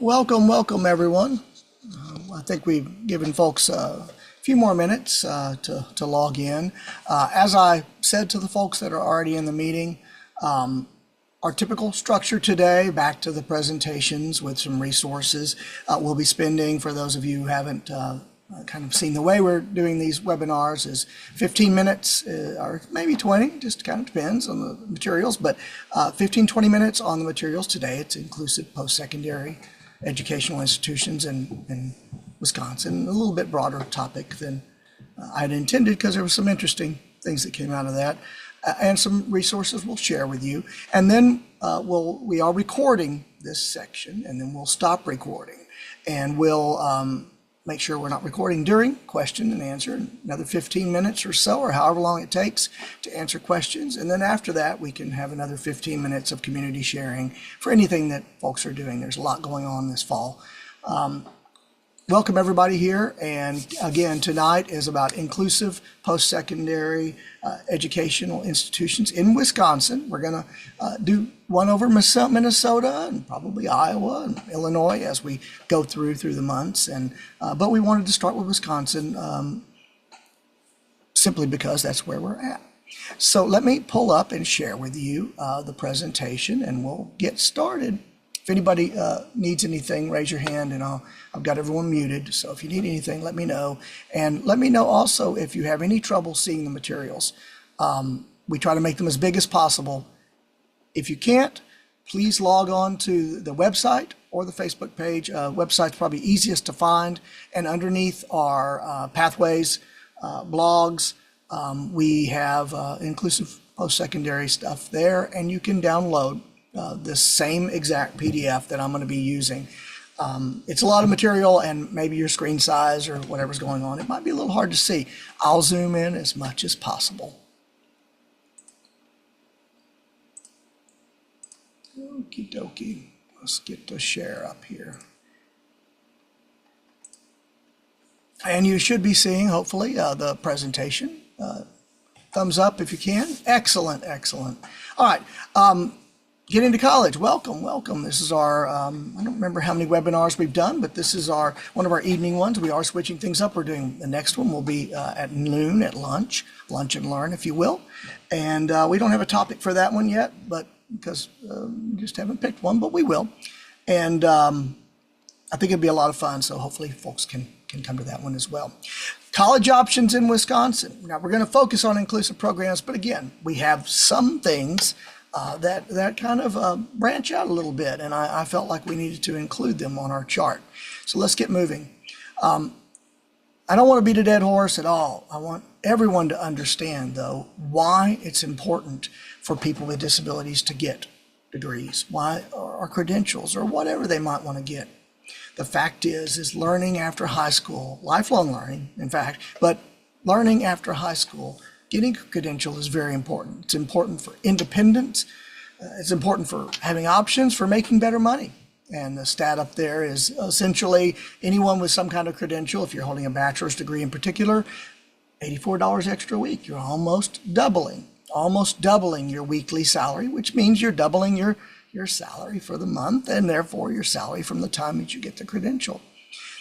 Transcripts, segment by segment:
Welcome everyone. I think we've given folks a few more minutes to log in. As I said to the folks that are already in the meeting, our typical structure today, back to the presentations with some resources. We'll be spending, for those of you who haven't kind of seen the way we're doing these webinars, is 15 minutes or maybe 20, just kind of depends on the materials, but 15-20 minutes on the materials today. It's inclusive post-secondary educational institutions in Wisconsin, a little bit broader topic than I'd intended because there were some interesting things that came out of that, and some resources we'll share with you. And then we are recording this section, and then we'll stop recording, and we'll make sure we're not recording during question and answer, another 15 minutes or so, or however long it takes to answer questions. And then after that, we can have another 15 minutes of community sharing for anything that folks are doing. There's a lot going on this fall. Welcome everybody here. And again, tonight is about inclusive post-secondary educational institutions in Wisconsin. We're going to do one over Minnesota and probably Iowa and Illinois as we go through the months. And but we wanted to start with Wisconsin simply because that's where we're at. So let me pull up and share with you the presentation, and we'll get started. If anybody needs anything, raise your hand, and I've got everyone muted. So if you need anything, let me know. And let me know also if you have any trouble seeing the materials. We try to make them as big as possible. If you can't, please log on to the website or the Facebook page. Website's probably easiest to find. And underneath our pathways, blogs, we have inclusive post-secondary stuff there, and you can download this same exact PDF that I'm going to be using. It's a lot of material, and maybe your screen size or whatever's going on, it might be a little hard to see. I'll zoom in as much as possible. Okie dokie. Let's get the share up here. And you should be seeing, hopefully, the presentation. Thumbs up if you can. Excellent, excellent. All right. Get into college. Welcome. This is our, I don't remember how many webinars we've done, but this is one of our evening ones. We are switching things up. We're doing the next one will be at noon at lunch and learn, if you will. And we don't have a topic for that one yet, but because we just haven't picked one, but we will. And I think it'd be a lot of fun. So hopefully folks can come to that one as well. College options in Wisconsin. Now we're going to focus on inclusive programs, but again, we have some things that kind of branch out a little bit, and I felt like we needed to include them on our chart. So let's get moving. I don't want to beat a dead horse at all. I want everyone to understand, though, why it's important for people with disabilities to get degrees, why, or credentials, or whatever they might want to get. The fact is learning after high school, lifelong learning, in fact, but learning after high school, getting a credential is very important. It's important for independence. It's important for having options for making better money. And the stat up there is essentially anyone with some kind of credential, if you're holding a bachelor's degree in particular, $84 extra a week. You're almost doubling your weekly salary, which means you're doubling your salary for the month, and therefore your salary from the time that you get the credential.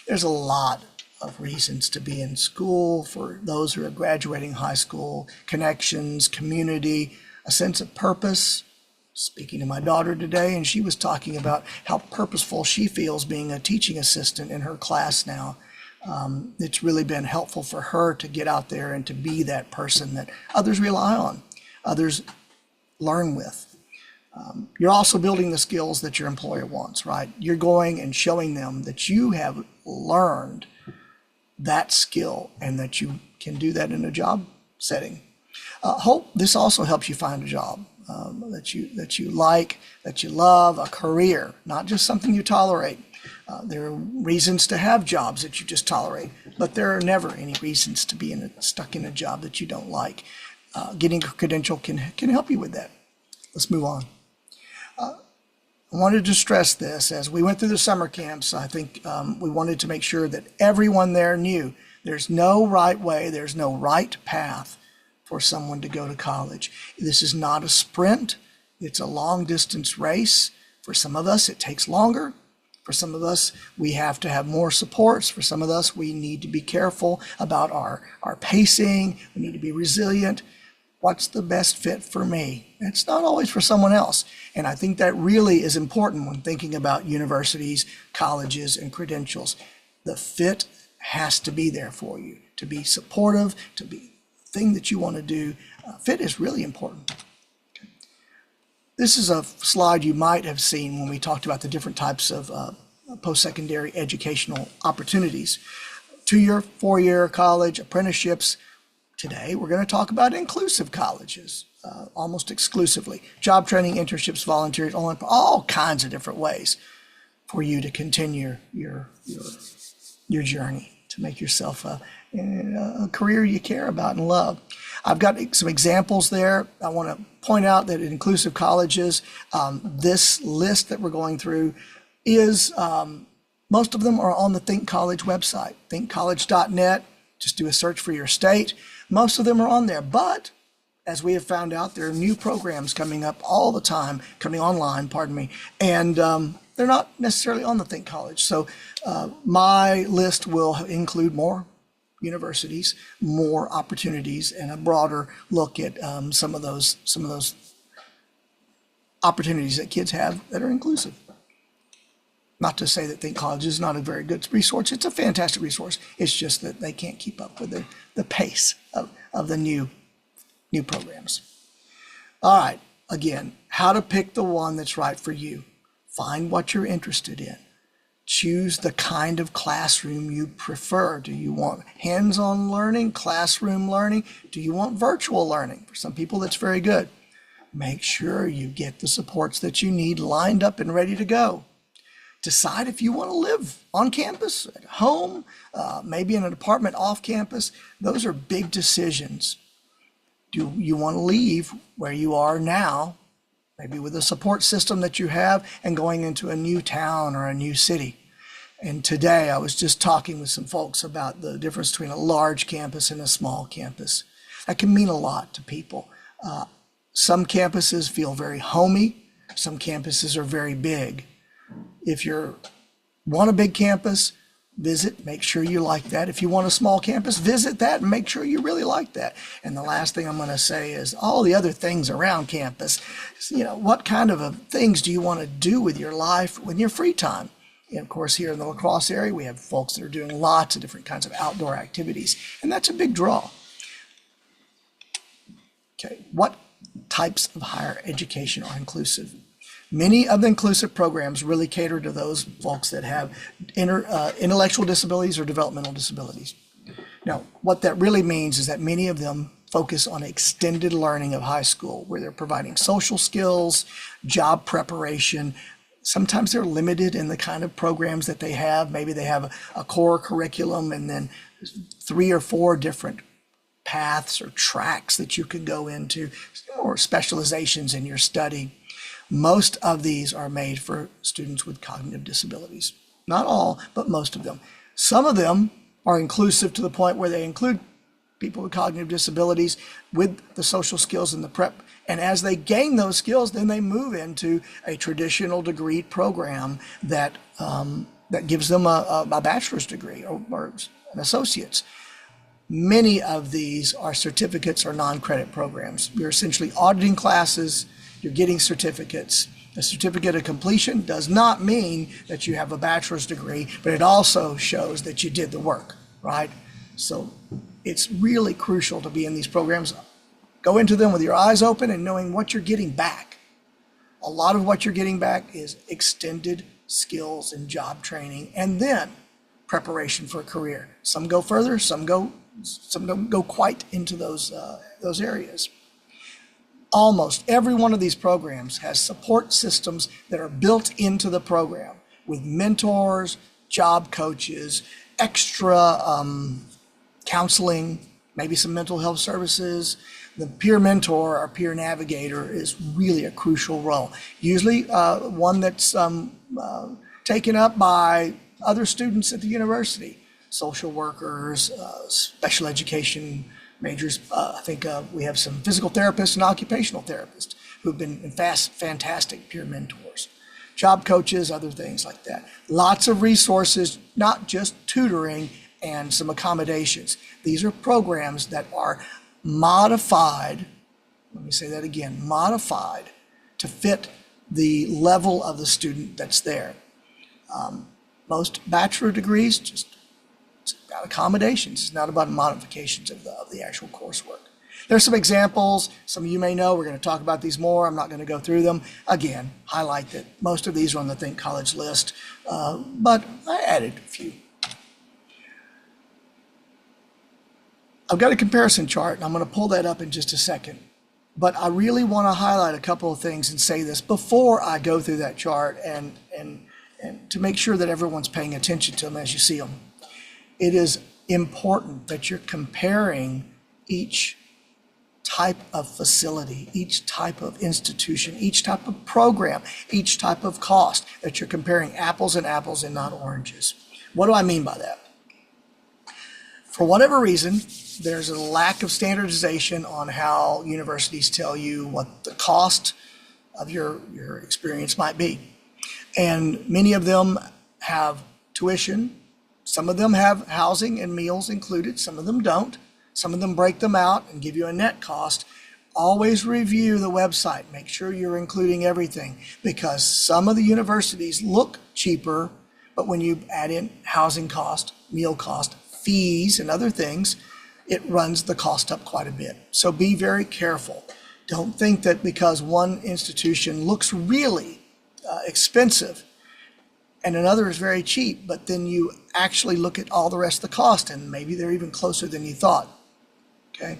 There's a lot of reasons to be in school for those who are graduating high school: connections, community, a sense of purpose. Speaking to my daughter today, and she was talking about how purposeful she feels being a teaching assistant in her class now. It's really been helpful for her to get out there and to be that person that others rely on, others learn with. You're also building the skills that your employer wants, right? You're going and showing them that you have learned that skill and that you can do that in a job setting. Hope this also helps you find a job that you like, that you love, a career, not just something you tolerate. There are reasons to have jobs that you just tolerate, but there are never any reasons to be stuck in a job that you don't like. Getting a credential can help you with that. Let's move on. I wanted to stress this as we went through the summer camps. I think we wanted to make sure that everyone there knew there's no right way, there's no right path for someone to go to college. This is not a sprint. It's a long distance race. For some of us, it takes longer. For some of us, we have to have more supports. For some of us, we need to be careful about our pacing. We need to be resilient. What's the best fit for me? It's not always for someone else. And I think that really is important when thinking about universities, colleges, and credentials. The fit has to be there for you to be supportive, to be the thing that you want to do. Fit is really important. This is a slide you might have seen when we talked about the different types of post-secondary educational opportunities. 2-year, 4-year college, apprenticeships. Today, we're going to talk about inclusive colleges, almost exclusively. Job training, internships, volunteers, all kinds of different ways for you to continue your journey to make yourself a career you care about and love. I've got some examples there. I want to point out that in inclusive colleges, this list that we're going through is, most of them are on the Think College website, thinkcollege.net. Just do a search for your state. Most of them are on there, but as we have found out, there are new programs coming up all the time, coming online, and they're not necessarily on the Think College. So my list will include more universities, more opportunities, and a broader look at some of those opportunities that kids have that are inclusive. Not to say that Think College is not a very good resource. It's a fantastic resource. It's just that they can't keep up with the pace of the new programs. All right, again, how to pick the one that's right for you. Find what you're interested in. Choose the kind of classroom you prefer. Do you want hands-on learning, classroom learning? Do you want virtual learning? For some people, that's very good. Make sure you get the supports that you need lined up and ready to go. Decide if you want to live on campus, at home, maybe in an apartment off campus. Those are big decisions. Do you want to leave where you are now, maybe with a support system that you have, and going into a new town or a new city? And today I was just talking with some folks about the difference between a large campus and a small campus. That can mean a lot to people. Some campuses feel very homey. Some campuses are very big. If you want a big campus, visit, make sure you like that. If you want a small campus, visit that and make sure you really like that. And the last thing I'm going to say is all the other things around campus. What kind of things do you want to do with your life when your free time? And of course, here in the La Crosse area, we have folks that are doing lots of different kinds of outdoor activities, and that's a big draw. Okay, what types of higher education are inclusive? Many of the inclusive programs really cater to those folks that have intellectual disabilities or developmental disabilities. Now, what that really means is that many of them focus on extended learning of high school, where they're providing social skills, job preparation. Sometimes they're limited in the kind of programs that they have. Maybe they have a core curriculum and then 3 or 4 different paths or tracks that you can go into, or specializations in your study. Most of these are made for students with cognitive disabilities. Not all, but most of them. Some of them are inclusive to the point where they include people with cognitive disabilities with the social skills and the prep. And as they gain those skills, then they move into a traditional degree program that gives them a bachelor's degree or an associate's. Many of these are certificates or non-credit programs. You're essentially auditing classes. You're getting certificates. A certificate of completion does not mean that you have a bachelor's degree, but it also shows that you did the work, right? So it's really crucial to be in these programs. Go into them with your eyes open and knowing what you're getting back. A lot of what you're getting back is extended skills and job training, and then preparation for a career. Some go further, some don't go quite into those areas. Almost every one of these programs has support systems that are built into the program with mentors, job coaches, extra counseling, maybe some mental health services. The peer mentor or peer navigator is really a crucial role. Usually one that's taken up by other students at the university, social workers, special education majors. I think we have some physical therapists and occupational therapists who've been fantastic peer mentors. job coaches, other things like that. Lots of resources, not just tutoring and some accommodations. These are programs that are modified, let me say that again, modified to fit the level of the student that's there. Most bachelor degrees, it's about accommodations. It's not about modifications of the actual coursework. There's some examples. Some of you may know. We're going to talk about these more. I'm not going to go through them. Again, highlight that most of these are on the Think College list, but I added a few. I've got a comparison chart, and I'm going to pull that up in just a second. But I really want to highlight a couple of things and say this before I go through that chart and to make sure that everyone's paying attention to them as you see them. It is important that you're comparing each type of facility, each type of institution, each type of program, each type of cost, that you're comparing apples and apples and not oranges. What do I mean by that? For whatever reason, there's a lack of standardization on how universities tell you what the cost of your experience might be. And many of them have tuition. Some of them have housing and meals included. Some of them don't. Some of them break them out and give you a net cost. Always review the website. Make sure you're including everything, because some of the universities look cheaper, but when you add in housing cost, meal cost, fees, and other things, it runs the cost up quite a bit. So be very careful. Don't think that because one institution looks really expensive and another is very cheap, but then you actually look at all the rest of the cost and maybe they're even closer than you thought. Okay?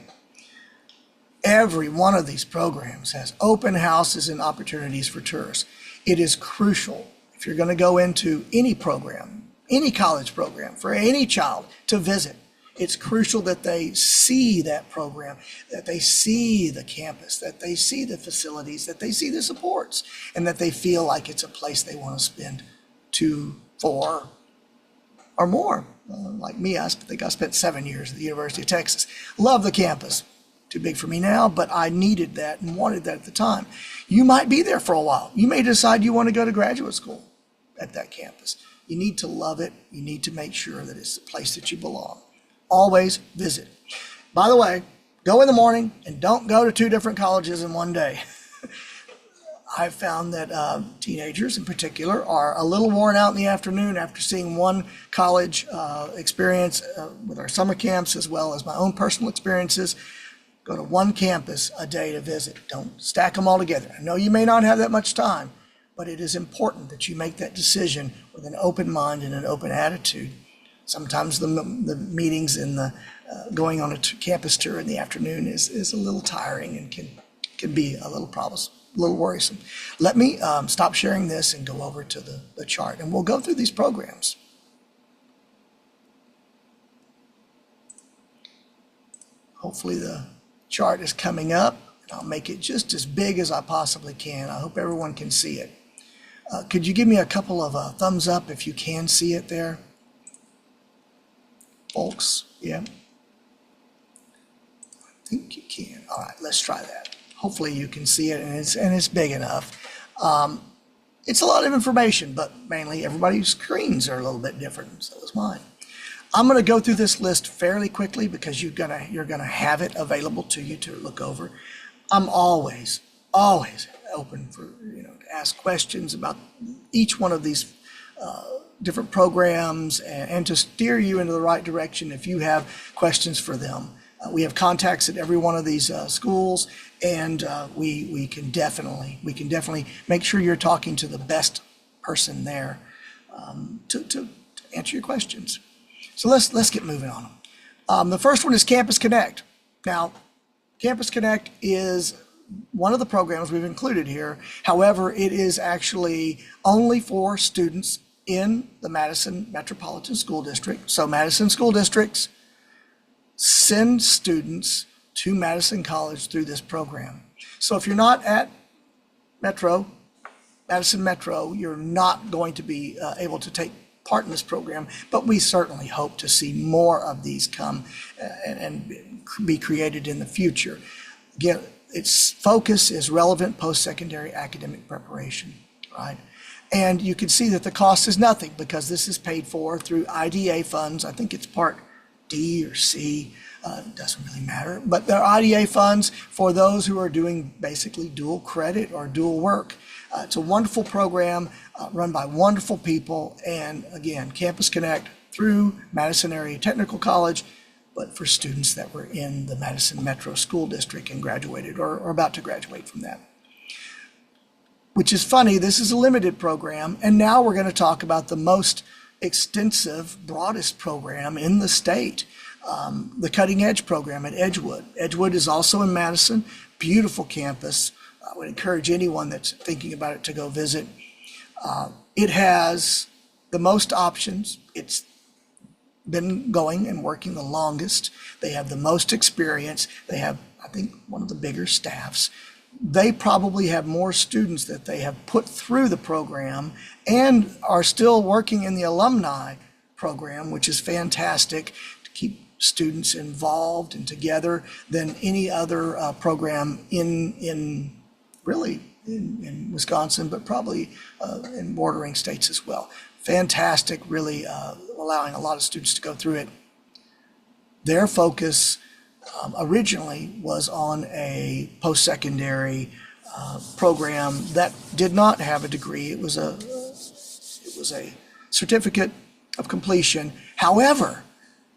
Every one of these programs has open houses and opportunities for tourists. It is crucial if you're going to go into any program, any college program for any child to visit. It's crucial that they see that program, that they see the campus, that they see the facilities, that they see the supports, and that they feel like it's a place they want to spend 2, 4, or more. Like me, I think I spent 7 years at the University of Texas. Love the campus. Too big for me now, but I needed that and wanted that at the time. You might be there for a while. You may decide you want to go to graduate school at that campus. You need to love it. You need to make sure that it's the place that you belong. Always visit. By the way, go in the morning and don't go to 2 different colleges in one day. I've found that teenagers in particular are a little worn out in the afternoon after seeing one college experience with our summer camps, as well as my own personal experiences. Go to one campus a day to visit. Don't stack them all together. I know you may not have that much time, but it is important that you make that decision with an open mind and an open attitude. Sometimes the meetings and the going on a campus tour in the afternoon is a little tiring and can be a little worrisome. Let me stop sharing this and go over to the chart, and we'll go through these programs. Hopefully the chart is coming up, and I'll make it just as big as I possibly can. I hope everyone can see it. Could you give me a couple of thumbs up if you can see it there? Folks, yeah. I think you can. All right, let's try that. Hopefully you can see it, and it's big enough. It's a lot of information, but mainly everybody's screens are a little bit different. So is mine. I'm going to go through this list fairly quickly because you're gonna have it available to you to look over. I'm always open for to ask questions about each one of these different programs and to steer you into the right direction if you have questions for them. We have contacts at every one of these schools, and we can definitely make sure you're talking to the best person there to answer your questions. So let's get moving on them. The first one is Campus Connect. Now, Campus Connect is one of the programs we've included here. However, it is actually only for students in the Madison Metropolitan School District. So Madison school districts send students to Madison College through this program. So if you're not at Madison Metro, you're not going to be able to take part in this program, but we certainly hope to see more of these come and be created in the future. Again, its focus is relevant post-secondary academic preparation, right? And you can see that the cost is nothing because this is paid for through IDA funds. I think it's part D or C, doesn't really matter. But they're IDA funds for those who are doing basically dual credit or dual work. It's a wonderful program run by wonderful people. And again, Campus Connect through Madison Area Technical College, but for students that were in the Madison Metro School District and graduated or about to graduate from that. Which is funny, this is a limited program, and now we're going to talk about the most extensive, broadest program in the state, the Cutting Edge program at Edgewood. Edgewood is also in Madison, beautiful campus. I would encourage anyone that's thinking about it to go visit. It has the most options. It's been going and working the longest. They have the most experience. They have, I think, one of the bigger staffs. They probably have more students that they have put through the program and are still working in the alumni program, which is fantastic to keep students involved and together than any other program in Wisconsin, but probably in bordering states as well. Fantastic, really allowing a lot of students to go through it. Their focus originally was on a post-secondary program that did not have a degree. It was a certificate of completion. However,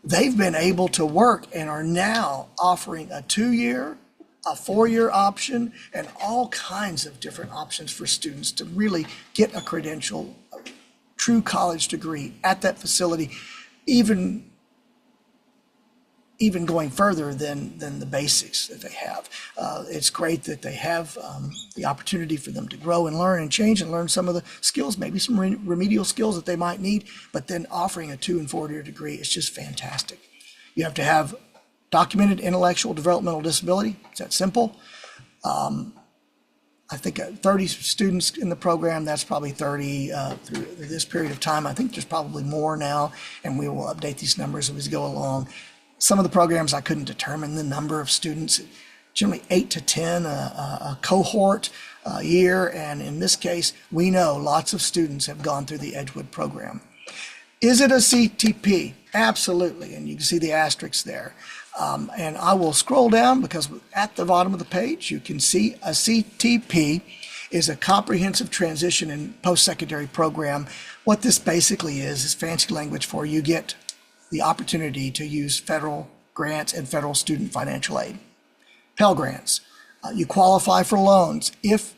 they've been able to work and are now offering a 2-year, a 4-year option, and all kinds of different options for students to really get a credential, a true college degree at that facility, even going further than the basics that they have. It's great that they have the opportunity for them to grow and learn and change and learn some of the skills, maybe some remedial skills that they might need, but then offering a 2- and 4-year degree is just fantastic. You have to have documented intellectual developmental disability. It's that simple. I think 30 students in the program, that's probably 30 through this period of time. I think there's probably more now, and we will update these numbers as we go along. Some of the programs I couldn't determine the number of students, generally 8 to 10 a cohort a year. And in this case, we know lots of students have gone through the Edgewood program. Is it a CTP? Absolutely. And you can see the asterisks there. And I will scroll down because at the bottom of the page, you can see a CTP is a comprehensive transition and post-secondary program. What this basically is fancy language for you get the opportunity to use federal grants and federal student financial aid, Pell Grants. You qualify for loans if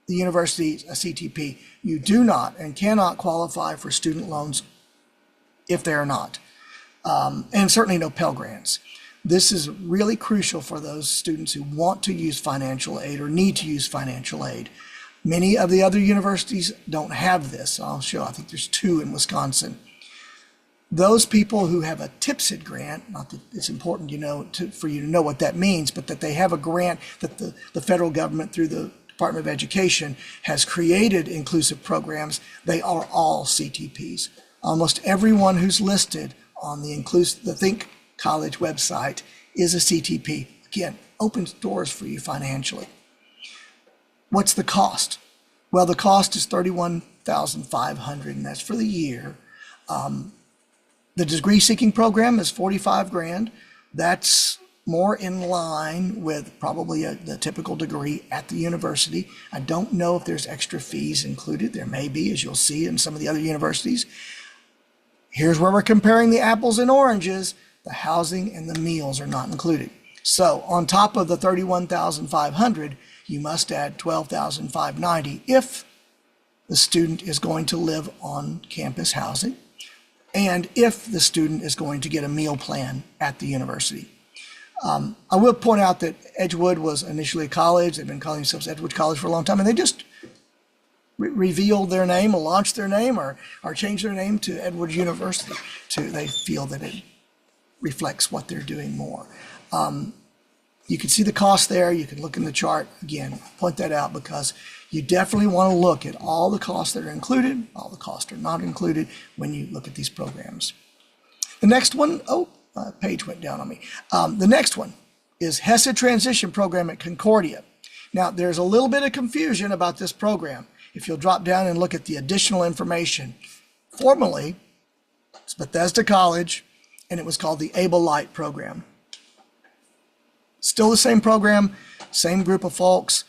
the university is a CTP. You do not and cannot qualify for student loans if they are not, and certainly no Pell Grants. This is really crucial for those students who want to use financial aid or need to use financial aid. Many of the other universities don't have this. I'll show, I think there's 2 in Wisconsin. Those people who have a TIPSID grant, not that it's important for you to know what that means, but that they have a grant that the federal government through the Department of Education has created inclusive programs, they are all CTPs. Almost everyone who's listed on the Think College website is a CTP. Again, opens doors for you financially. What's the cost? Well, the cost is $31,500, and that's for the year. The degree seeking program is $45,000. That's more in line with probably the typical degree at the university. I don't know if there's extra fees included. There may be, as you'll see in some of the other universities. Here's where we're comparing the apples and oranges. The housing and the meals are not included. So on top of the $31,500, you must add $12,590 if the student is going to live on campus housing, and if the student is going to get a meal plan at the university. I will point out that Edgewood was initially a college. They've been calling themselves Edgewood College for a long time, and they just revealed their name or launched their name or changed their name to Edgewood University. They feel that it reflects what they're doing more. You can see the cost there. You can look in the chart. Again, point that out because you definitely want to look at all the costs that are included, all the costs are not included when you look at these programs. The next one, page went down on me. The next one is HESED Transition Program at Concordia. Now, there's a little bit of confusion about this program. If you'll drop down and look at the additional information, formerly it's Bethesda College, and it was called the Able Light program. Still the same program, same group of folks,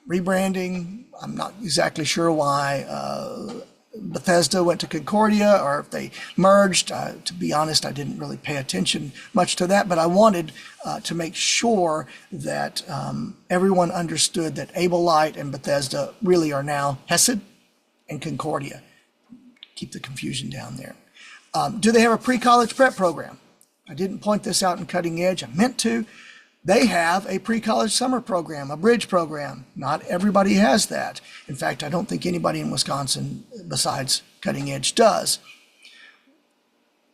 rebranding. I'm not exactly sure why Bethesda went to Concordia or if they merged. To be honest, I didn't really pay attention much to that, but I wanted to make sure that everyone understood that Able Light and Bethesda really are now Hesed and Concordia. Keep the confusion down there. Do they have a pre-college prep program? I didn't point this out in Cutting Edge. I meant to. They have a pre-college summer program, a bridge program. Not everybody has that. In fact, I don't think anybody in Wisconsin besides Cutting Edge does.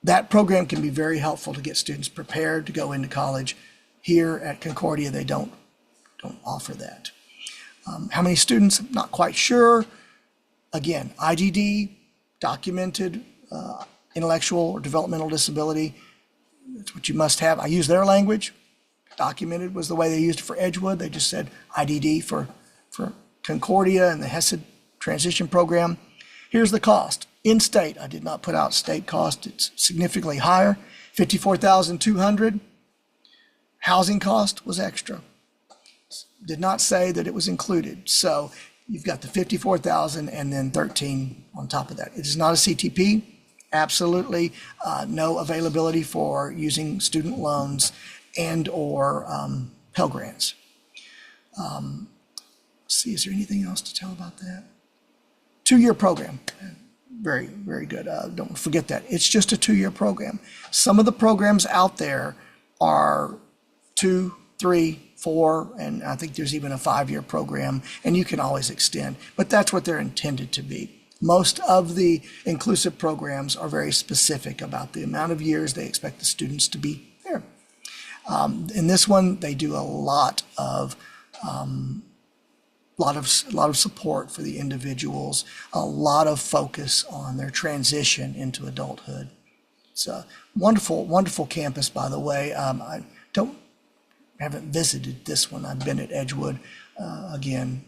That program can be very helpful to get students prepared to go into college. Here at Concordia, they don't offer that. How many students? I'm not quite sure. Again, IDD, documented intellectual or developmental disability. That's what you must have. I use their language. Documented was the way they used it for Edgewood. They just said IDD for Concordia and the Hesed transition program. Here's the cost. In state, I did not put out state cost. It's significantly higher, $54,200. Housing cost was extra. Did not say that it was included. So you've got the $54,000 and then $13,000 on top of that. It is not a CTP. Absolutely no availability for using student loans and or Pell Grants. Let's see, is there anything else to tell about that? 2-year program. Very, very good. Don't forget that. It's just a 2-year program. Some of the programs out there are 2, 3, 4, and I think there's even a 5-year program, and you can always extend, but that's what they're intended to be. Most of the inclusive programs are very specific about the amount of years they expect the students to be there. In this one, they do a lot of support for the individuals, a lot of focus on their transition into adulthood. It's a wonderful, wonderful campus, by the way. I haven't visited this one. I've been at Edgewood. Again,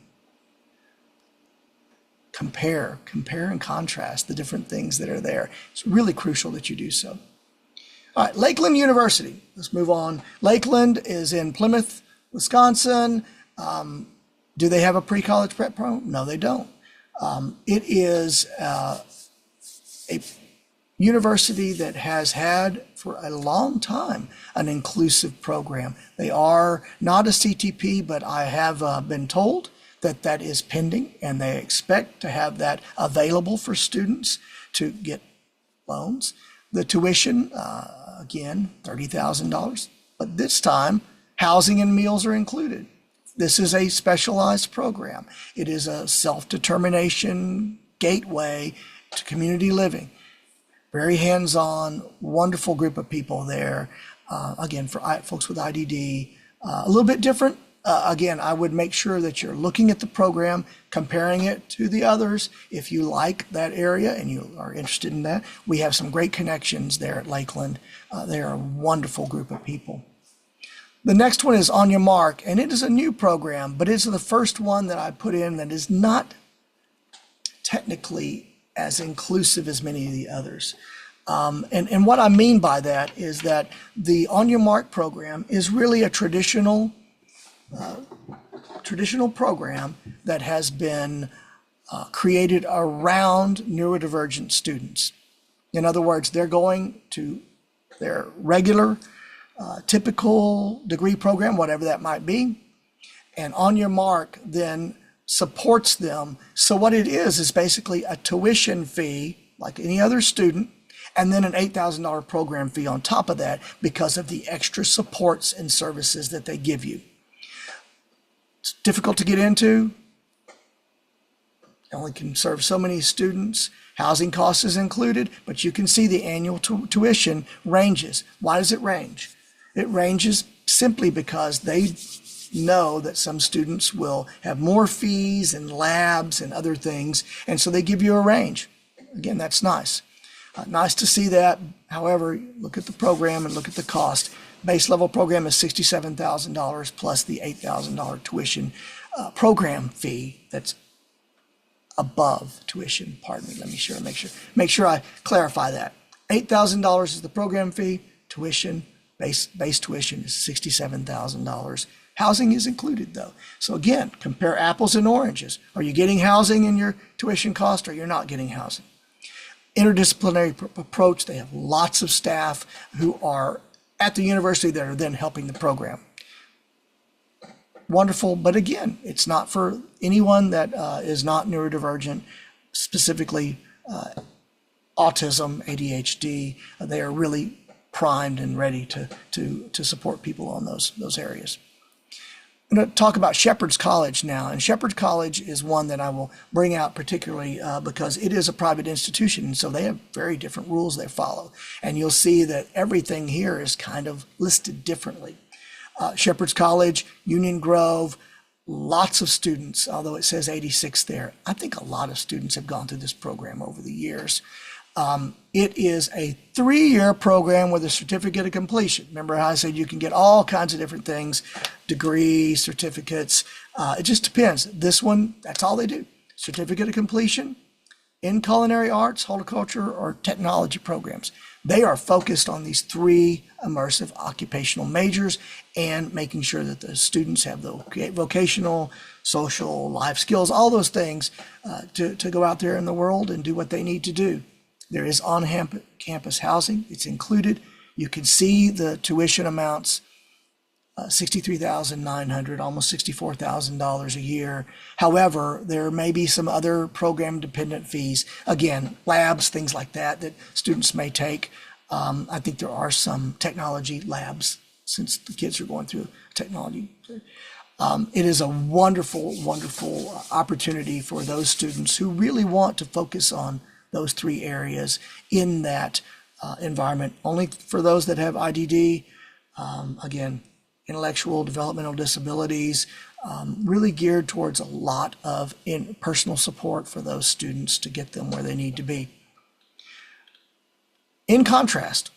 compare and contrast the different things that are there. It's really crucial that you do so. All right, Lakeland University. Let's move on. Lakeland is in Plymouth, Wisconsin. Do they have a pre-college prep program? No, they don't. It is a university that has had for a long time an inclusive program. They are not a CTP, but I have been told that that is pending, and they expect to have that available for students to get loans. The tuition, again, $30,000, but this time housing and meals are included. This is a specialized program. It is a self-determination gateway to community living. Very hands-on, wonderful group of people there. Again, for folks with IDD, a little bit different. Again, I would make sure that you're looking at the program, comparing it to the others. If you like that area and you are interested in that, we have some great connections there at Lakeland. They are a wonderful group of people. The next one is On Your Mark, and it is a new program, but it's the first one that I put in that is not technically as inclusive as many of the others. And what I mean by that is that the On Your Mark program is really a traditional program that has been created around neurodivergent students. In other words, they're going to their regular, typical degree program, whatever that might be, and On Your Mark then supports them. So what it is basically a tuition fee, like any other student, and then an $8,000 program fee on top of that because of the extra supports and services that they give you. It's difficult to get into. It only can serve so many students. Housing costs is included, but you can see the annual tuition ranges. Why does it range? It ranges simply because they know that some students will have more fees and labs and other things, and so they give you a range. Again, that's nice. Nice to see that. However, look at the program and look at the cost. Base level program is $67,000 plus the $8,000 tuition program fee that's above tuition. Pardon me. Let me make sure I clarify that. $8,000 is the program fee. Tuition, base tuition is $67,000. Housing is included though. So again, compare apples and oranges. Are you getting housing in your tuition cost, or you're not getting housing? Interdisciplinary approach. They have lots of staff who are at the university that are then helping the program. Wonderful, but again, it's not for anyone that is not neurodivergent, specifically autism, ADHD. They are really primed and ready to support people on those areas. I'm going to talk about Shepherd's College now, and Shepherd College is one that I will bring out particularly because it is a private institution, and so they have very different rules they follow. And you'll see that everything here is kind of listed differently. Shepherd's College, Union Grove, lots of students, although it says 86 there. I think a lot of students have gone through this program over the years. It is a 3-year program with a certificate of completion. Remember how I said you can get all kinds of different things, degrees, certificates. It just depends. This one, that's all they do. Certificate of completion in culinary arts, horticulture, or technology programs. They are focused on these 3 immersive occupational majors and making sure that the students have the vocational, social, life skills, all those things to go out there in the world and do what they need to do. There is on-campus housing. It's included. You can see the tuition amounts, $63,900, almost $64,000 a year. However, there may be some other program-dependent fees. Again, labs, things like that students may take. I think there are some technology labs since the kids are going through technology. It is a wonderful, wonderful opportunity for those students who really want to focus on those 3 areas in that environment. Only for those that have IDD, again, intellectual developmental disabilities, really geared towards a lot of personal support for those students to get them where they need to be. In contrast,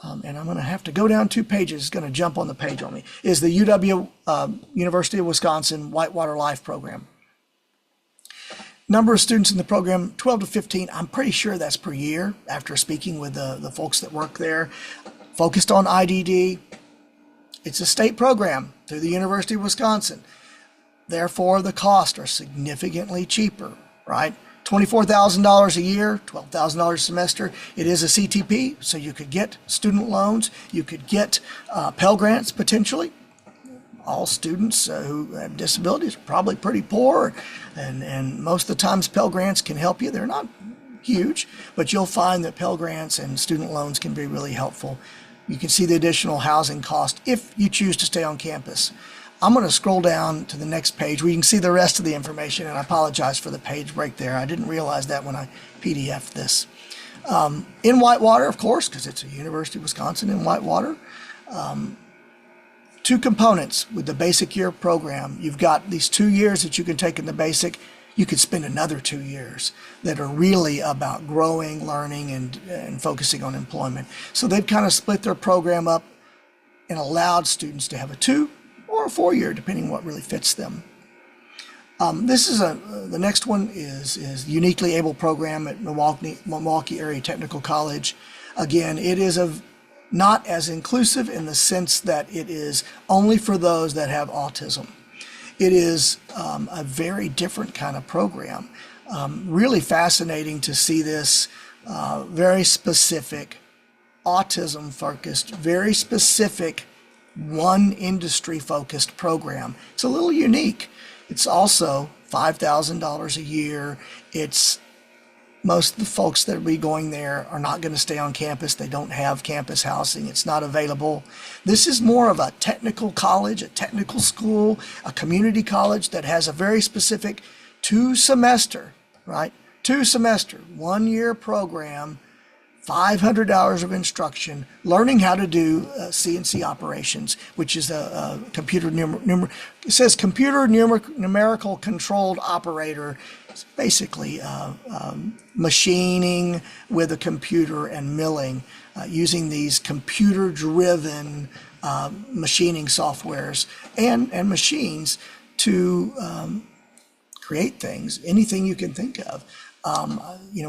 and I'm going to have to go down 2 pages, it's going to jump on the page on me, is the UW, University of Wisconsin Whitewater Life program. Number of students in the program, 12 to 15. I'm pretty sure that's per year after speaking with the folks that work there. Focused on IDD. It's a state program through the University of Wisconsin. Therefore, the costs are significantly cheaper, right? $24,000 a year, $12,000 a semester. It is a CTP, so you could get student loans. You could get Pell Grants potentially. All students who have disabilities are probably pretty poor, and most of the times Pell Grants can help you. They're not huge, but you'll find that Pell Grants and student loans can be really helpful. You can see the additional housing cost if you choose to stay on campus. I'm going to scroll down to the next page where you can see the rest of the information, and I apologize for the page break there. I didn't realize that when I PDF'd this. In Whitewater, of course, because it's a University of Wisconsin in Whitewater, 2 components with the basic year program. You've got these 2 years that you can take in the basic. You could spend another 2 years that are really about growing, learning, and focusing on employment. So they've kind of split their program up and allowed students to have a 2 or a 4-year, depending what really fits them. The next one is Uniquely Able program at Milwaukee Area Technical College. Again, it is not as inclusive in the sense that it is only for those that have autism. It is a very different kind of program. Really fascinating to see this very specific, autism-focused, very specific, one industry-focused program. It's a little unique. It's also $5,000 a year. Most of the folks that will be going there are not going to stay on campus. They don't have campus housing. It's not available. This is more of a technical college, a technical school, a community college that has a very specific 2-semester, right? 2-semester, 1-year program, 500 hours of instruction, learning how to do CNC operations, which is a computer it says computer numerical controlled operator. It's basically machining with a computer and milling using these computer-driven machining softwares and machines to create things, anything you can think of.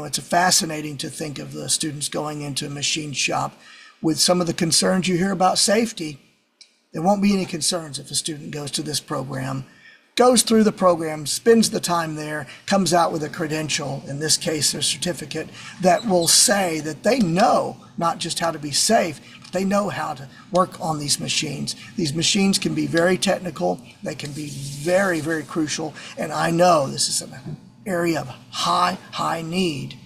It's fascinating to think of the students going into a machine shop with some of the concerns you hear about safety. There won't be any concerns if a student goes to this program, goes through the program, spends the time there, comes out with a credential, in this case, a certificate, that will say that they know not just how to be safe, but they know how to work on these machines. These machines can be very technical. They can be very, very crucial. And I know this is an area of high need.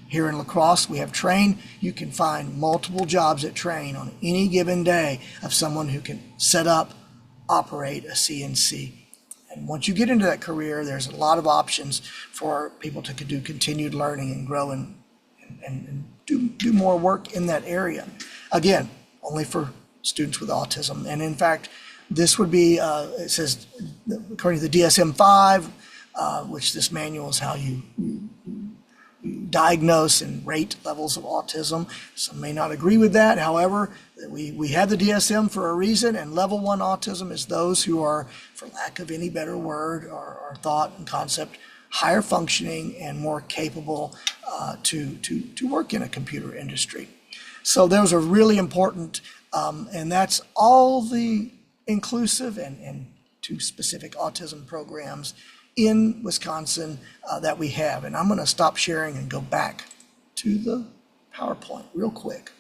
Here in La Crosse, we have Trane. You can find multiple jobs at Trane on any given day of someone who can set up, operate a CNC. And once you get into that career, there's a lot of options for people to do continued learning and grow and do more work in that area. Again, only for students with autism. And in fact, this would be, it says, according to the DSM-5, which this manual is how you diagnose and rate levels of autism. Some may not agree with that. However, we have the DSM for a reason, and level 1 autism is those who are, for lack of any better word or thought and concept, higher functioning and more capable to work in a computer industry. So those are really important, and that's all the inclusive and to specific autism programs in Wisconsin that we have. And I'm going to stop sharing and go back to the PowerPoint real quick.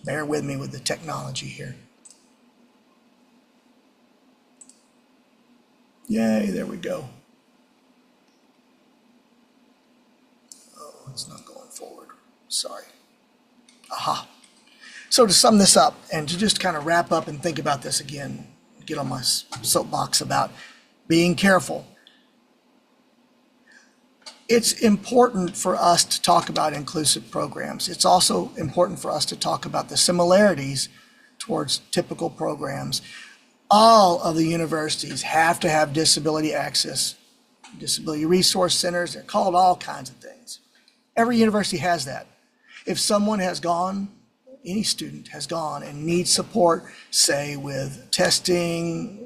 Bear with me with the technology here. Yay, there we go. Oh, it's not going forward. Sorry. Aha. So to sum this up and to just kind of wrap up and think about this again, get on my soapbox about being careful. It's important for us to talk about inclusive programs. It's also important for us to talk about the similarities towards typical programs. All of the universities have to have disability access, disability resource centers. They're called all kinds of things. Every university has that. If someone has gone, any student has gone and needs support, say with testing,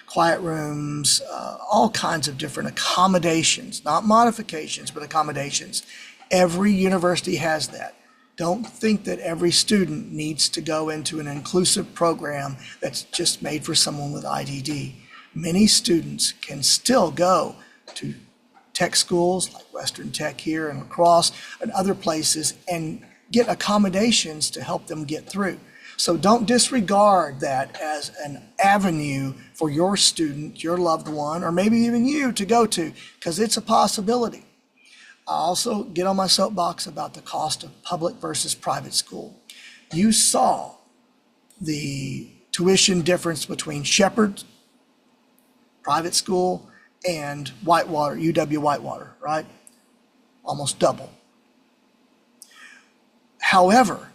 quiet rooms, all kinds of different accommodations, not modifications, but accommodations. Every university has that. Don't think that every student needs to go into an inclusive program that's just made for someone with IDD. Many students can still go to tech schools like Western Tech here in La Crosse and other places and get accommodations to help them get through. So don't disregard that as an avenue for your student, your loved one, or maybe even you to go to, because it's a possibility. I also get on my soapbox about the cost of public versus private school. You saw the tuition difference between Shepherd private school and Whitewater, UW Whitewater, right? Almost double. However,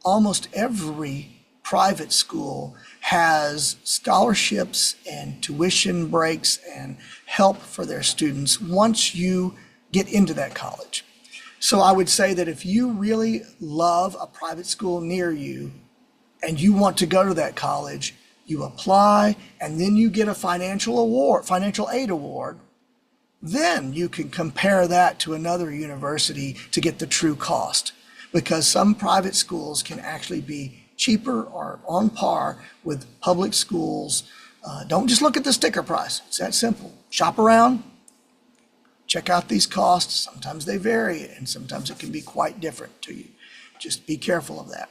almost every private school has scholarships and tuition breaks and help for their students once you get into that college. So I would say that if you really love a private school near you and you want to go to that college, you apply and then you get a financial aid award. Then you can compare that to another university to get the true cost, because some private schools can actually be cheaper or on par with public schools. Don't just look at the sticker price. It's that simple. Shop around, check out these costs. Sometimes they vary and sometimes it can be quite different to you. Just be careful of that.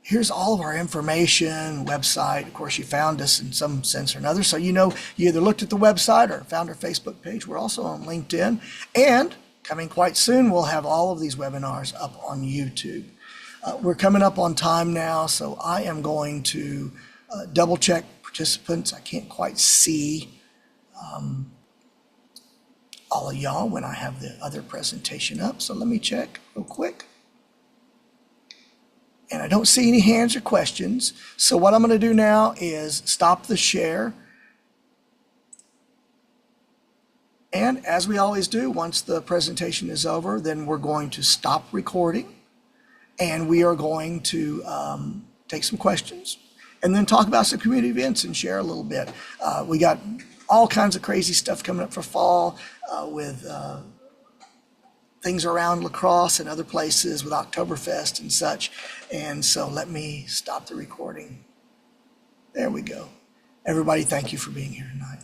Here's all of our information, website. Of course, you found us in some sense or another. So you know you either looked at the website or found our Facebook page. We're also on LinkedIn. And coming quite soon, we'll have all of these webinars up on YouTube. We're coming up on time now, so I am going to double check participants. I can't quite see all of y'all when I have the other presentation up. So let me check real quick. And I don't see any hands or questions. So what I'm going to do now is stop the share. And as we always do, once the presentation is over, then we're going to stop recording and we are going to take some questions and then talk about some community events and share a little bit. We got all kinds of crazy stuff coming up for fall with things around La Crosse and other places with Oktoberfest and such. And so let me stop the recording. There we go. Everybody, thank you for being here tonight.